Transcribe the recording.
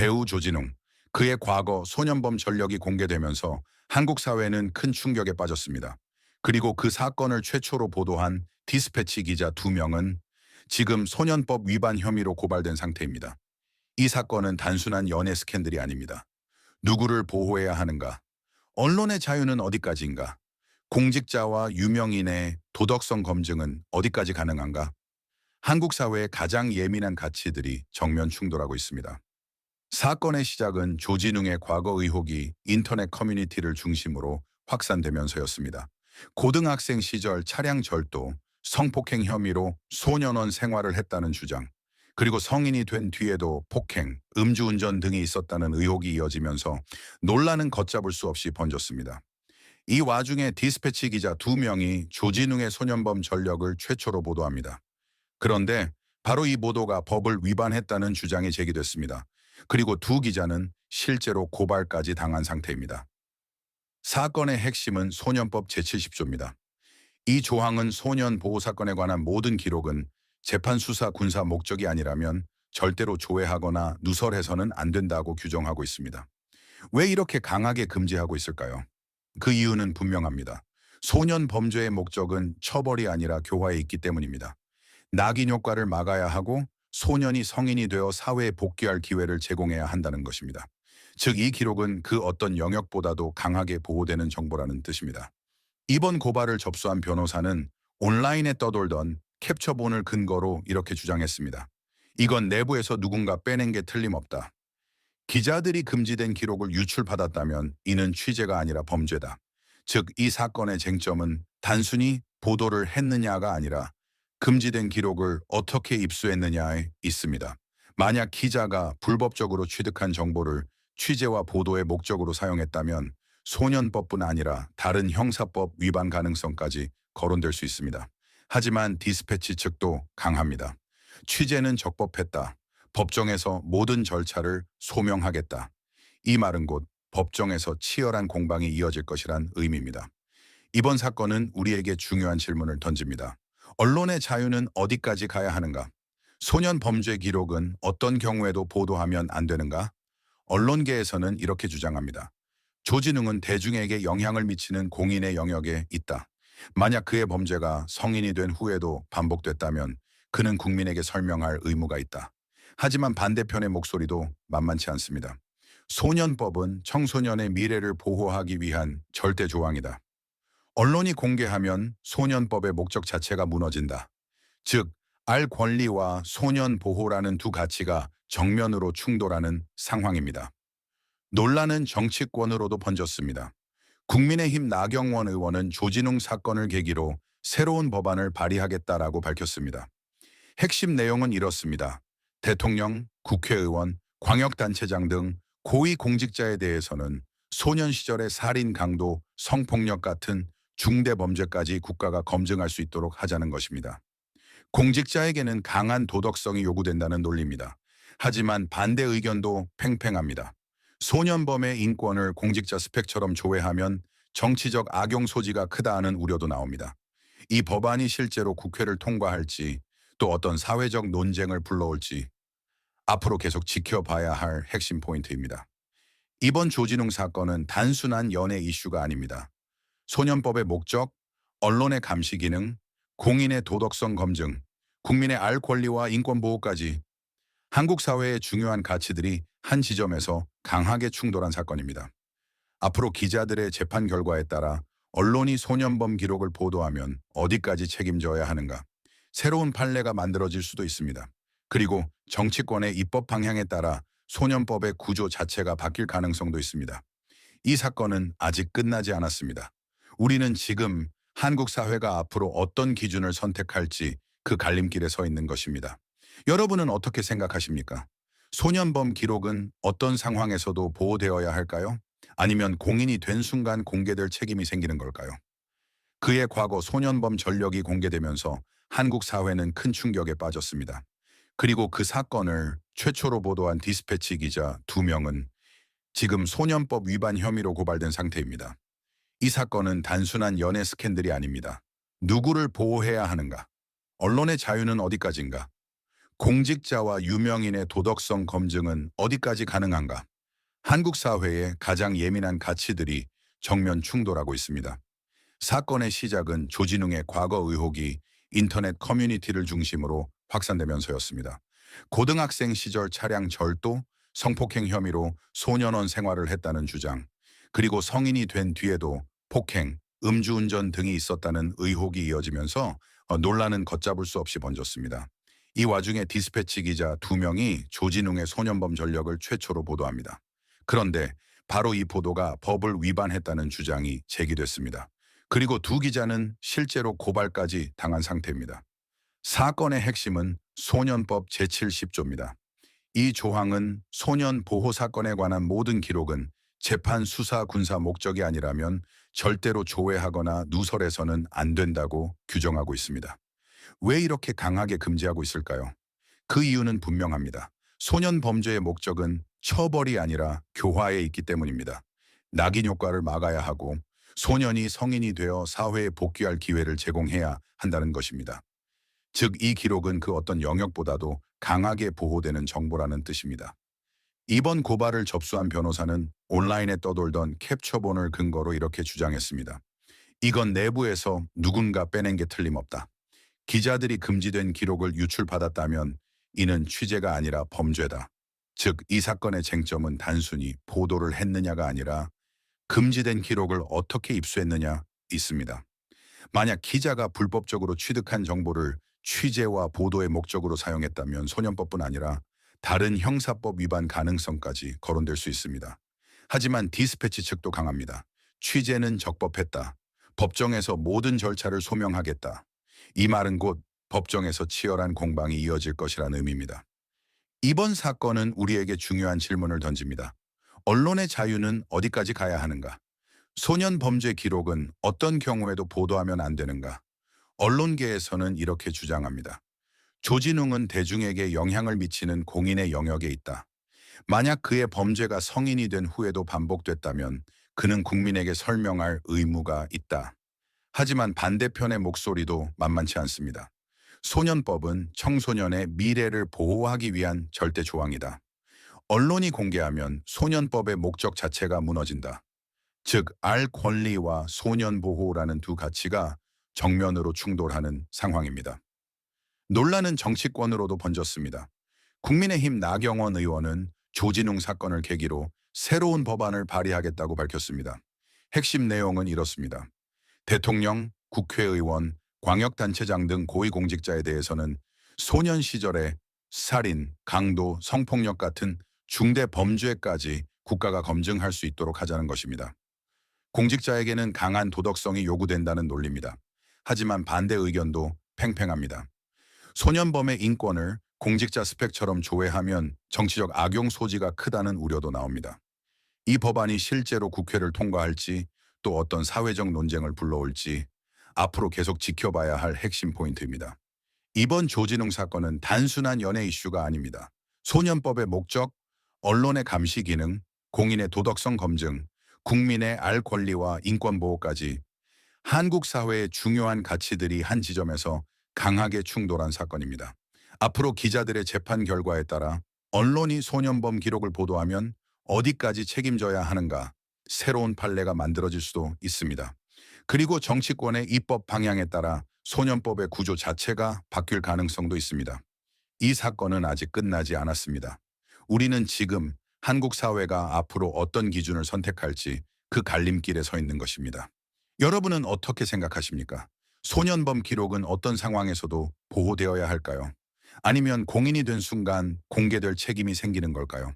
배우 조진웅, 그의 과거 소년범 전력이 공개되면서 한국 사회는 큰 충격에 빠졌습니다. 그리고 그 사건을 최초로 보도한 디스패치 기자 2명은 지금 소년법 위반 혐의로 고발된 상태입니다. 이 사건은 단순한 연애 스캔들이 아닙니다. 누구를 보호해야 하는가? 언론의 자유는 어디까지인가? 공직자와 유명인의 도덕성 검증은 어디까지 가능한가? 한국 사회의 가장 예민한 가치들이 정면 충돌하고 있습니다. 사건의 시작은 조진웅의 과거 의혹이 인터넷 커뮤니티를 중심으로 확산되면서였습니다. 고등학생 시절 차량 절도, 성폭행 혐의로 소년원 생활을 했다는 주장, 그리고 성인이 된 뒤에도 폭행, 음주운전 등이 있었다는 의혹이 이어지면서 논란은 걷잡을 수 없이 번졌습니다. 이 와중에 디스패치 기자 2명이 조진웅의 소년범 전력을 최초로 보도합니다. 그런데 바로 이 보도가 법을 위반했다는 주장이 제기됐습니다. 그리고 두 기자는 실제로 고발까지 당한 상태입니다. 사건의 핵심은 소년법 제70조입니다. 이 조항은 소년 보호 사건에 관한 모든 기록은 재판 수사 군사 목적이 아니라면 절대로 조회하거나 누설해서는 안 된다고 규정하고 있습니다. 왜 이렇게 강하게 금지하고 있을까요? 그 이유는 분명합니다. 소년 범죄의 목적은 처벌이 아니라 교화에 있기 때문입니다. 낙인 효과를 막아야 하고 소년이 성인이 되어 사회에 복귀할 기회를 제공해야 한다는 것입니다. 즉, 이 기록은 그 어떤 영역보다도 강하게 보호되는 정보라는 뜻입니다. 이번 고발을 접수한 변호사는 온라인에 떠돌던 캡처본을 근거로 이렇게 주장했습니다. 이건 내부에서 누군가 빼낸 게 틀림없다. 기자들이 금지된 기록을 유출받았다면 이는 취재가 아니라 범죄다. 즉, 이 사건의 쟁점은 단순히 보도를 했느냐가 아니라 금지된 기록을 어떻게 입수했느냐에 있습니다. 만약 기자가 불법적으로 취득한 정보를 취재와 보도의 목적으로 사용했다면 소년법뿐 아니라 다른 형사법 위반 가능성까지 거론될 수 있습니다. 하지만 디스패치 측도 강합니다. 취재는 적법했다. 법정에서 모든 절차를 소명하겠다. 이 말은 곧 법정에서 치열한 공방이 이어질 것이란 의미입니다. 이번 사건은 우리에게 중요한 질문을 던집니다. 언론의 자유는 어디까지 가야 하는가? 소년 범죄 기록은 어떤 경우에도 보도하면 안 되는가? 언론계에서는 이렇게 주장합니다. 조진웅은 대중에게 영향을 미치는 공인의 영역에 있다. 만약 그의 범죄가 성인이 된 후에도 반복됐다면 그는 국민에게 설명할 의무가 있다. 하지만 반대편의 목소리도 만만치 않습니다. 소년법은 청소년의 미래를 보호하기 위한 절대 조항이다. 언론이 공개하면 소년법의 목적 자체가 무너진다. 즉, 알 권리와 소년 보호라는 두 가치가 정면으로 충돌하는 상황입니다. 논란은 정치권으로도 번졌습니다. 국민의힘 나경원 의원은 조진웅 사건을 계기로 새로운 법안을 발의하겠다라고 밝혔습니다. 핵심 내용은 이렇습니다. 대통령, 국회의원, 광역단체장 등 고위공직자에 대해서는 소년 시절의 살인, 강도, 성폭력 같은 중대범죄까지 국가가 검증할 수 있도록 하자는 것입니다. 공직자에게는 강한 도덕성이 요구된다는 논리입니다. 하지만 반대 의견도 팽팽합니다. 소년범의 인권을 공직자 스펙처럼 조회하면 정치적 악용 소지가 크다는 우려도 나옵니다. 이 법안이 실제로 국회를 통과할지 또 어떤 사회적 논쟁을 불러올지 앞으로 계속 지켜봐야 할 핵심 포인트입니다. 이번 조진웅 사건은 단순한 연애 이슈가 아닙니다. 소년법의 목적, 언론의 감시 기능, 공인의 도덕성 검증, 국민의 알 권리와 인권 보호까지 한국 사회의 중요한 가치들이 한 지점에서 강하게 충돌한 사건입니다. 앞으로 기자들의 재판 결과에 따라 언론이 소년범 기록을 보도하면 어디까지 책임져야 하는가? 새로운 판례가 만들어질 수도 있습니다. 그리고 정치권의 입법 방향에 따라 소년법의 구조 자체가 바뀔 가능성도 있습니다. 이 사건은 아직 끝나지 않았습니다. 우리는 지금 한국 사회가 앞으로 어떤 기준을 선택할지 그 갈림길에 서 있는 것입니다. 여러분은 어떻게 생각하십니까? 소년범 기록은 어떤 상황에서도 보호되어야 할까요? 아니면 공인이 된 순간 공개될 책임이 생기는 걸까요? 그의 과거 소년범 전력이 공개되면서 한국 사회는 큰 충격에 빠졌습니다. 그리고 그 사건을 최초로 보도한 디스패치 기자 2명은 지금 소년법 위반 혐의로 고발된 상태입니다. 이 사건은 단순한 연애 스캔들이 아닙니다. 누구를 보호해야 하는가? 언론의 자유는 어디까지인가? 공직자와 유명인의 도덕성 검증은 어디까지 가능한가? 한국 사회의 가장 예민한 가치들이 정면 충돌하고 있습니다. 사건의 시작은 조진웅의 과거 의혹이 인터넷 커뮤니티를 중심으로 확산되면서였습니다. 고등학생 시절 차량 절도, 성폭행 혐의로 소년원 생활을 했다는 주장, 그리고 성인이 된 뒤에도 폭행, 음주운전 등이 있었다는 의혹이 이어지면서 논란은 걷잡을 수 없이 번졌습니다. 이 와중에 디스패치 기자 2명이 조진웅의 소년범 전력을 최초로 보도합니다. 그런데 바로 이 보도가 법을 위반했다는 주장이 제기됐습니다. 그리고 두 기자는 실제로 고발까지 당한 상태입니다. 사건의 핵심은 소년법 제70조입니다. 이 조항은 소년 보호 사건에 관한 모든 기록은 재판 수사 군사 목적이 아니라면 절대로 조회하거나 누설해서는 안 된다고 규정하고 있습니다. 왜 이렇게 강하게 금지하고 있을까요? 그 이유는 분명합니다. 소년 범죄의 목적은 처벌이 아니라 교화에 있기 때문입니다. 낙인 효과를 막아야 하고 소년이 성인이 되어 사회에 복귀할 기회를 제공해야 한다는 것입니다. 즉, 이 기록은 그 어떤 영역보다도 강하게 보호되는 정보라는 뜻입니다. 이번 고발을 접수한 변호사는 온라인에 떠돌던 캡처본을 근거로 이렇게 주장했습니다. 이건 내부에서 누군가 빼낸 게 틀림없다. 기자들이 금지된 기록을 유출받았다면 이는 취재가 아니라 범죄다. 즉, 이 사건의 쟁점은 단순히 보도를 했느냐가 아니라 금지된 기록을 어떻게 입수했느냐 있습니다. 만약 기자가 불법적으로 취득한 정보를 취재와 보도의 목적으로 사용했다면 소년법뿐 아니라 다른 형사법 위반 가능성까지 거론될 수 있습니다. 하지만 디스패치 측도 강합니다. 취재는 적법했다. 법정에서 모든 절차를 소명하겠다. 이 말은 곧 법정에서 치열한 공방이 이어질 것이라는 의미입니다. 이번 사건은 우리에게 중요한 질문을 던집니다. 언론의 자유는 어디까지 가야 하는가? 소년 범죄 기록은 어떤 경우에도 보도하면 안 되는가? 언론계에서는 이렇게 주장합니다. 조진웅은 대중에게 영향을 미치는 공인의 영역에 있다. 만약 그의 범죄가 성인이 된 후에도 반복됐다면 그는 국민에게 설명할 의무가 있다. 하지만 반대편의 목소리도 만만치 않습니다. 소년법은 청소년의 미래를 보호하기 위한 절대 조항이다. 언론이 공개하면 소년법의 목적 자체가 무너진다. 즉, 알 권리와 소년 보호라는 두 가치가 정면으로 충돌하는 상황입니다. 논란은 정치권으로도 번졌습니다. 국민의힘 나경원 의원은 조진웅 사건을 계기로 새로운 법안을 발의하겠다고 밝혔습니다. 핵심 내용은 이렇습니다. 대통령, 국회의원, 광역단체장 등 고위공직자에 대해서는 소년 시절에 살인, 강도, 성폭력 같은 중대 범죄까지 국가가 검증할 수 있도록 하자는 것입니다. 공직자에게는 강한 도덕성이 요구된다는 논리입니다. 하지만 반대 의견도 팽팽합니다. 소년범의 인권을 공직자 스펙처럼 조회하면 정치적 악용 소지가 크다는 우려도 나옵니다. 이 법안이 실제로 국회를 통과할지 또 어떤 사회적 논쟁을 불러올지 앞으로 계속 지켜봐야 할 핵심 포인트입니다. 이번 조진웅 사건은 단순한 연예 이슈가 아닙니다. 소년법의 목적, 언론의 감시 기능, 공인의 도덕성 검증, 국민의 알 권리와 인권 보호까지 한국 사회의 중요한 가치들이 한 지점에서 강하게 충돌한 사건입니다. 앞으로 기자들의 재판 결과에 따라 언론이 소년범 기록을 보도하면 어디까지 책임져야 하는가 새로운 판례가 만들어질 수도 있습니다. 그리고 정치권의 입법 방향에 따라 소년법의 구조 자체가 바뀔 가능성도 있습니다. 이 사건은 아직 끝나지 않았습니다. 우리는 지금 한국 사회가 앞으로 어떤 기준을 선택할지 그 갈림길에 서 있는 것입니다. 여러분은 어떻게 생각하십니까? 소년범 기록은 어떤 상황에서도 보호되어야 할까요? 아니면 공인이 된 순간 공개될 책임이 생기는 걸까요?